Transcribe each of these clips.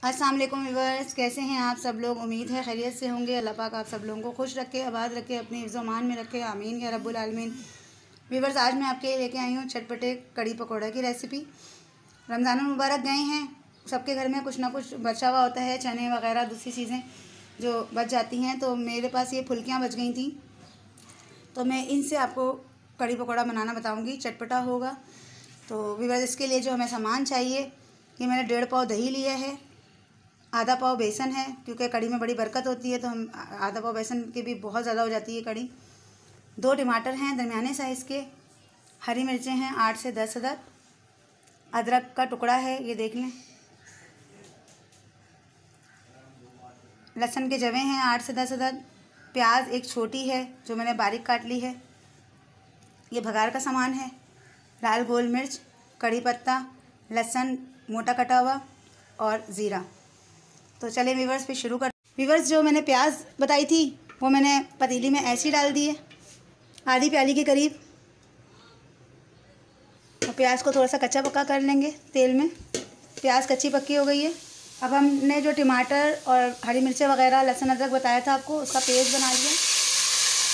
अस्सलाम वालेकुम व्यूअर्स, कैसे हैं आप सब लोग। उम्मीद है खैरियत से होंगे। अल्लाह पाक आप सब लोगों को खुश रखे, आबाद रखे, अपने हिफ्ज़-ओ-मान में रखे, आमीन या रब्बुल आलमीन। व्यूअर्स, आज मैं आपके लिए लेके आई हूँ चटपटे कड़ी पकौड़ा की रेसिपी। रमज़ानुल मुबारक गए हैं, सबके घर में कुछ ना कुछ बचा हुआ होता है, चने वगैरह दूसरी चीज़ें जो बच जाती हैं। तो मेरे पास ये फुल्कियाँ बच गई थी, तो मैं इनसे आपको कड़ी पकौड़ा बनाना बताऊँगी। चटपटा होगा। तो व्यूअर्स, इसके लिए जो हमें सामान चाहिए, कि मैंने 1.5 पाव दही लिया है, आधा पाव बेसन है, क्योंकि कड़ी में बड़ी बरकत होती है, तो हम आधा पाव बेसन की भी बहुत ज़्यादा हो जाती है कड़ी। 2 टमाटर हैं दरमियाने साइज़ के, हरी मिर्चें हैं 8 से 10 अदद, अदरक का टुकड़ा है, ये देख लें, लहसुन के जवे हैं 8 से 10 अदद, प्याज एक छोटी है जो मैंने बारीक काट ली है, ये भगार का सामान है, लाल गोल मिर्च, कड़ी पत्ता, लहसुन मोटा कटा हुआ और ज़ीरा। तो चले व्यूअर्स फिर शुरू कर। व्यूअर्स, जो मैंने प्याज बताई थी वो मैंने पतीली में ऐसे ही डाल दिए, आधी प्याली के करीब। और प्याज को थोड़ा सा कच्चा पक्का कर लेंगे तेल में। प्याज कच्ची पक्की हो गई है। अब हमने जो टमाटर और हरी मिर्चें वगैरह, लहसुन अदरक बताया था आपको, उसका पेस्ट बना लिया।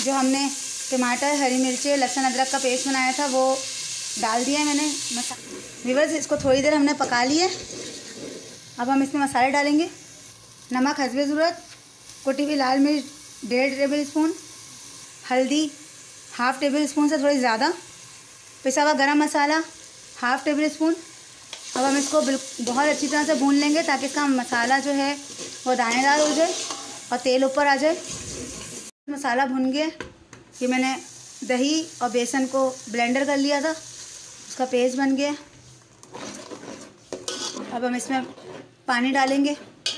जो हमने टमाटर, हरी मिर्चें, लहसुन अदरक का पेस्ट बनाया था वो डाल दिया है मैंने। व्यूअर्स, इसको थोड़ी देर हमने पका लिया। अब हम इसमें मसाले डालेंगे। नमक हस्बे ज़रूरत, कुटी हुई लाल मिर्च 1.5 टेबल स्पून, हल्दी 1/2 टेबल स्पून से थोड़ी ज़्यादा, पिसा हुआ गरम मसाला 1/2 टेबल स्पून। अब हम इसको बहुत अच्छी तरह से भून लेंगे, ताकि इसका मसाला जो है वो दानेदार हो जाए और तेल ऊपर आ जाए। मसाला भुन गया। ये मैंने दही और बेसन को ब्लेंडर कर लिया था, उसका पेस्ट बन गया। अब हम इसमें पानी डालेंगे।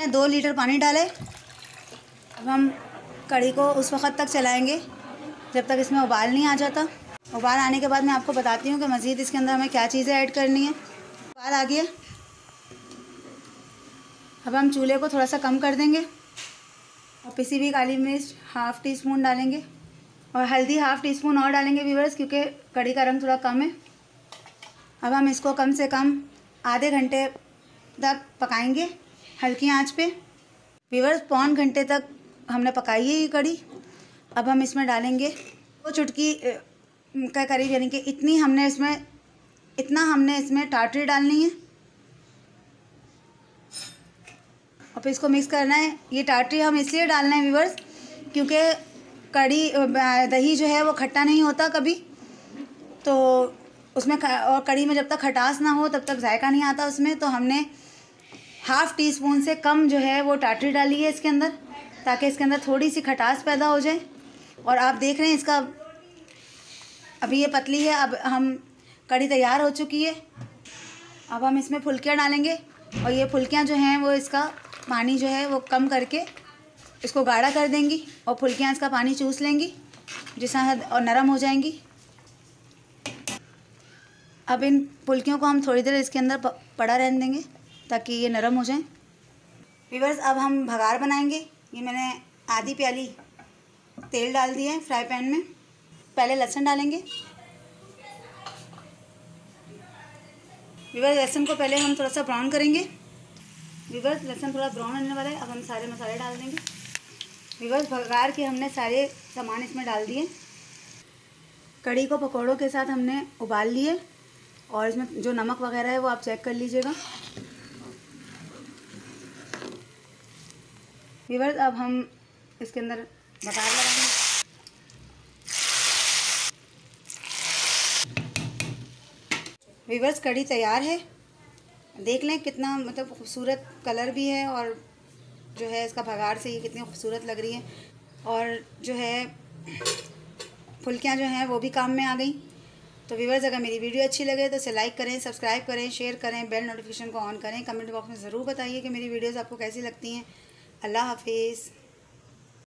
2 लीटर पानी डालें। अब हम कड़ी को उस वक्त तक चलाएंगे जब तक इसमें उबाल नहीं आ जाता। उबाल आने के बाद मैं आपको बताती हूँ कि मज़ीद इसके अंदर हमें क्या चीज़ें ऐड करनी है। उबाल आ गया। अब हम चूल्हे को थोड़ा सा कम कर देंगे और पिसी हुई काली मिर्च 1/2 टीस्पून डालेंगे और हल्दी 1/2 टीस्पून और डालेंगे व्यूअर्स, क्योंकि कड़ी का रंग थोड़ा कम है। अब हम इसको कम से कम आधे घंटे तक पकाएंगे हल्की आंच पे। व्यूअर्स, 1.25 घंटे तक हमने पकाई है ये कड़ी। अब हम इसमें डालेंगे 2 चुटकी का करीब, यानी कि इतना हमने इसमें टाटरी डालनी है और फिर इसको मिक्स करना है। ये टाटरी हम इसलिए डालना है व्यूअर्स, क्योंकि दही जो है वो खट्टा नहीं होता कभी, तो उसमें और कड़ी में जब तक खटास ना हो तब तक जायका नहीं आता उसमें। तो हमने 1/2 टीस्पून से कम जो है वो टाटरी डाली है इसके अंदर, ताकि इसके अंदर थोड़ी सी खटास पैदा हो जाए। और आप देख रहे हैं इसका अभी ये पतली है। अब हम कड़ी तैयार हो चुकी है। अब हम इसमें फुल्कियाँ डालेंगे और ये फुल्कियाँ जो हैं वो इसका पानी जो है वो कम करके इसको गाढ़ा कर देंगी और फुल्कियाँ इसका पानी चूस लेंगी जिससे और नरम हो जाएंगी। अब इन फुल्कियों को हम थोड़ी देर इसके अंदर पड़ा रहने देंगे ताकि ये नरम हो जाए। व्यूअर्स, अब हम भगार बनाएंगे। ये मैंने आधी प्याली तेल डाल दिया है फ्राई पैन में। पहले लहसुन डालेंगे। व्यूअर्स, लहसुन को पहले हम थोड़ा सा ब्राउन करेंगे। व्यूअर्स, लहसुन थोड़ा ब्राउन होने वाला है। अब हम सारे मसाले डाल देंगे। व्यूअर्स, भगार के हमने सारे सामान इसमें डाल दिए। कड़ी को पकौड़ों के साथ हमने उबाल लिए और इसमें जो नमक वगैरह है वो आप चेक कर लीजिएगा। व्यूअर्स, अब हम इसके अंदर बघार लगाएंगे। व्यूअर्स, कड़ी तैयार है। देख लें कितना मतलब खूबसूरत कलर भी है और जो है इसका भगार से ये कितनी खूबसूरत लग रही है। और जो है फुल्कियाँ जो हैं वो भी काम में आ गई। तो व्यूअर्स, अगर मेरी वीडियो अच्छी लगे तो इसे लाइक करें, सब्सक्राइब करें, शेयर करें, बेल नोटिफिकेशन को ऑन करें। कमेंट बॉक्स में ज़रूर बताइए कि मेरी वीडियोज़ आपको कैसी लगती हैं। अल्लाह हाफिज़।